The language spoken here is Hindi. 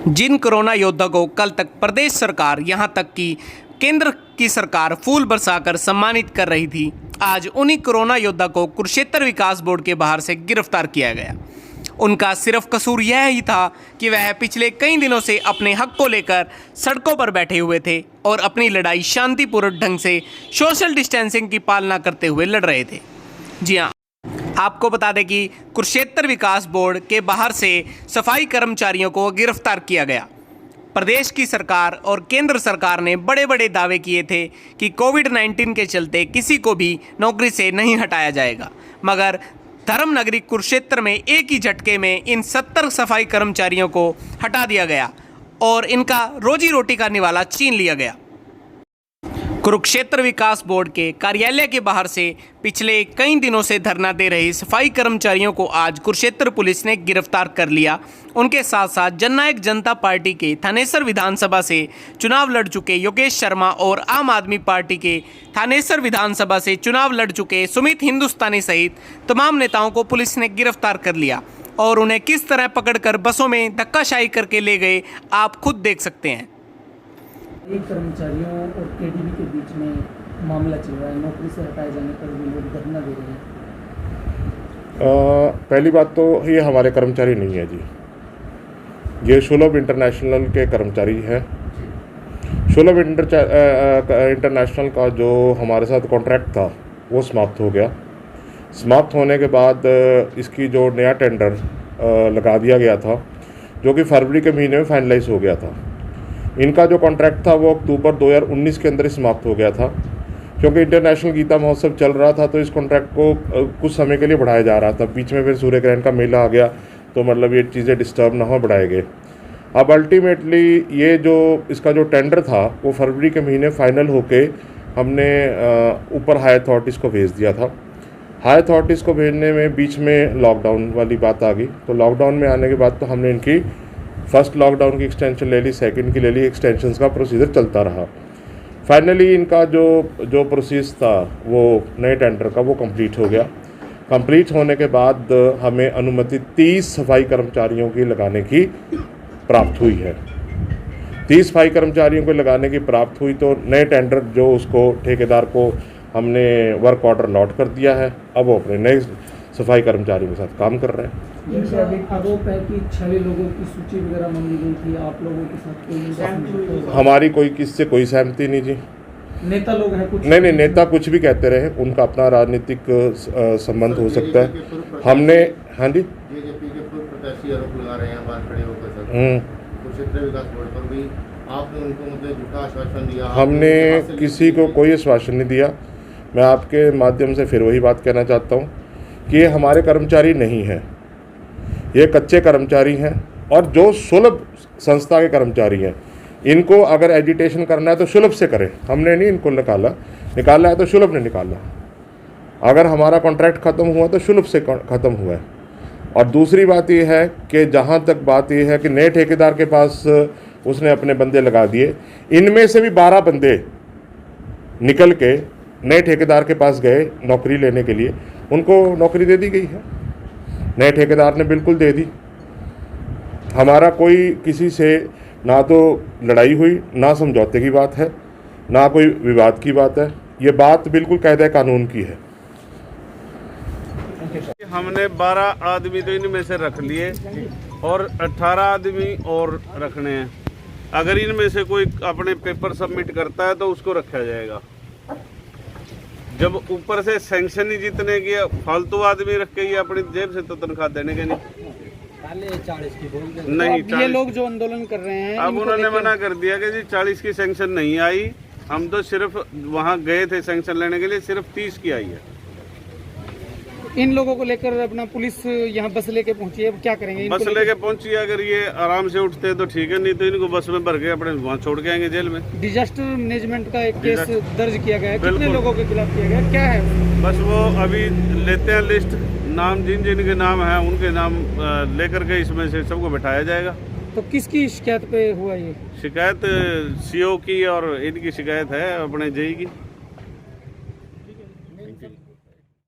जिन कोरोना योद्धा को कल तक प्रदेश सरकार यहां तक कि केंद्र की सरकार फूल बरसाकर सम्मानित कर रही थी, आज उन्हीं कोरोना योद्धा को कुरुक्षेत्र विकास बोर्ड के बाहर से गिरफ्तार किया गया। उनका सिर्फ कसूर यह ही था कि वह पिछले कई दिनों से अपने हक को लेकर सड़कों पर बैठे हुए थे और अपनी लड़ाई शांतिपूर्ण ढंग से सोशल डिस्टेंसिंग की पालना करते हुए लड़ रहे थे। जी हाँ, आपको बता दें कि कुरुक्षेत्र विकास बोर्ड के बाहर से सफाई कर्मचारियों को गिरफ्तार किया गया। प्रदेश की सरकार और केंद्र सरकार ने बड़े बड़े दावे किए थे कि कोविड-19 के चलते किसी को भी नौकरी से नहीं हटाया जाएगा, मगर धर्मनगरी कुरुक्षेत्र में एक ही झटके में इन 70 सफाई कर्मचारियों को हटा दिया गया और इनका रोजी रोटी का निवाला छीन लिया गया। कुरुक्षेत्र विकास बोर्ड के कार्यालय के बाहर से पिछले कई दिनों से धरना दे रहे सफाई कर्मचारियों को आज कुरुक्षेत्र पुलिस ने गिरफ्तार कर लिया। उनके साथ साथ जननायक जनता पार्टी के थानेसर विधानसभा से चुनाव लड़ चुके योगेश शर्मा और आम आदमी पार्टी के थानेसर विधानसभा से चुनाव लड़ चुके सुमित हिंदुस्तानी सहित तमाम नेताओं को पुलिस ने गिरफ्तार कर लिया और उन्हें किस तरह पकड़कर बसों में धक्काशाही करके ले गए, आप खुद देख सकते हैं। एक कर्मचारियों और केडीबी के बीच में मामला चल रहा है, नौकरी से हटाए जाने पर भी लोग धरना दे रहे हैं। पहली बात तो ये हमारे कर्मचारी नहीं है जी, ये शुलभ इंटरनेशनल के कर्मचारी हैं। शुलभ इंटरनेशनल का जो हमारे साथ कॉन्ट्रैक्ट था वो समाप्त हो गया। समाप्त होने के बाद इसकी जो नया टेंडर लगा दिया गया था, जो कि फरवरी के महीने में फाइनलाइज हो गया था। इनका जो कॉन्ट्रैक्ट था वो अक्टूबर 2019 के अंदर ही समाप्त हो गया था। क्योंकि इंटरनेशनल गीता महोत्सव चल रहा था तो इस कॉन्ट्रैक्ट को कुछ समय के लिए बढ़ाया जा रहा था। बीच में फिर सूर्य ग्रहण का मेला आ गया तो मतलब ये चीज़ें डिस्टर्ब ना हो, बढ़ाए गए। अब अल्टीमेटली ये जो इसका जो टेंडर था वो फरवरी के महीने फाइनल होके हमने ऊपर हाई अथॉरिटीज़ को भेज दिया था। हाई अथॉरिटीज़ को भेजने में बीच में लॉकडाउन वाली बात आ गई, तो लॉकडाउन में आने के बाद तो हमने इनकी फर्स्ट लॉकडाउन की एक्सटेंशन ले ली, सेकंड की ले ली, एक्सटेंशंस का प्रोसीजर चलता रहा। फाइनली इनका जो प्रोसेस था वो नए टेंडर का वो कंप्लीट हो गया। कंप्लीट होने के बाद हमें अनुमति 30 सफाई कर्मचारियों की लगाने की प्राप्त हुई है। 30 सफाई कर्मचारियों को लगाने की प्राप्त हुई तो नए टेंडर जो उसको ठेकेदार को हमने वर्क ऑर्डर लॉट कर दिया है। अब वो अपने नए सफाई कर्मचारियों के साथ काम कर रहे हैं। आरोप है कि 6 लोगों की सूची वगैरह मांगी गई थी, आप लोगों के साथ कोई हमारी कोई किससे कोई सहमति नहीं जी। नेता लोग हैं कुछ? नहीं, नेता कुछ भी कहते रहे, उनका अपना राजनीतिक संबंध हो सकता है। हमने हाँ जी बीजेपी के पूर्व प्रत्याशी आरोप लगा रहे हैं बाहर खड़े होकर कुरुक्षेत्र विकास बोर्ड पर भी, आपने उनको मतलब झूठा आश्वासन दिया? हमने किसी को कोई आश्वासन नहीं दिया। मैं आपके माध्यम से फिर वही बात कहना चाहता हूँ कि ये हमारे कर्मचारी नहीं हैं, ये कच्चे कर्मचारी हैं और जो सुलभ संस्था के कर्मचारी हैं। इनको अगर एजिटेशन करना है तो सुलभ से करें, हमने नहीं इनको निकाला है तो सुलभ ने निकाला। अगर हमारा कॉन्ट्रैक्ट ख़त्म हुआ तो सुलभ से ख़त्म हुआ है। और दूसरी बात ये है कि जहाँ तक बात ये है कि नए ठेकेदार के पास उसने अपने बंदे लगा दिए, इनमें से भी 12 बंदे निकल के नए ठेकेदार के पास गए नौकरी लेने के लिए, उनको नौकरी दे दी गई है। नए ठेकेदार ने बिल्कुल दे दी। हमारा कोई किसी से ना तो लड़ाई हुई, ना समझौते की बात है, ना कोई विवाद की बात है। ये बात बिल्कुल कायदे कानून की है। हमने 12 आदमी तो इनमें से रख लिए और 18 आदमी और रखने हैं। अगर इनमें से कोई अपने पेपर सबमिट करता है तो उसको रखा जाएगा। जब ऊपर से सैंक्शन ही जितने की फालतू आदमी रख के ये अपनी जेब से तो तनख्वाह देने के नहीं। ये लोग जो आंदोलन कर रहे हैं, अब उन्होंने मना कर दिया कि जी 40 की सैंक्शन नहीं आई। हम तो सिर्फ वहाँ गए थे सैंक्शन लेने के लिए, सिर्फ 30 की आई है। इन लोगों को लेकर अपना पुलिस यहाँ बस लेके पहुंची है, अब क्या करेंगे? बस लेके पहुंची है, अगर ये आराम से उठते तो ठीक है, नहीं तो इनको बस में भर के अपने वहाँ छोड़ के आएंगे जेल में। डिजास्टर मैनेजमेंट का एक केस दर्ज किया गया है, कितने लोगों के खिलाफ किया गया, क्या है? बस वो अभी लेते हैं लिस्ट, नाम जिन जिन के नाम हैं उनके नाम लेकर के इसमें से सबको बैठाया जाएगा। तो किसकी शिकायत पे हुआ ये? शिकायत सीओ की और इनकी शिकायत है अपने जेई की।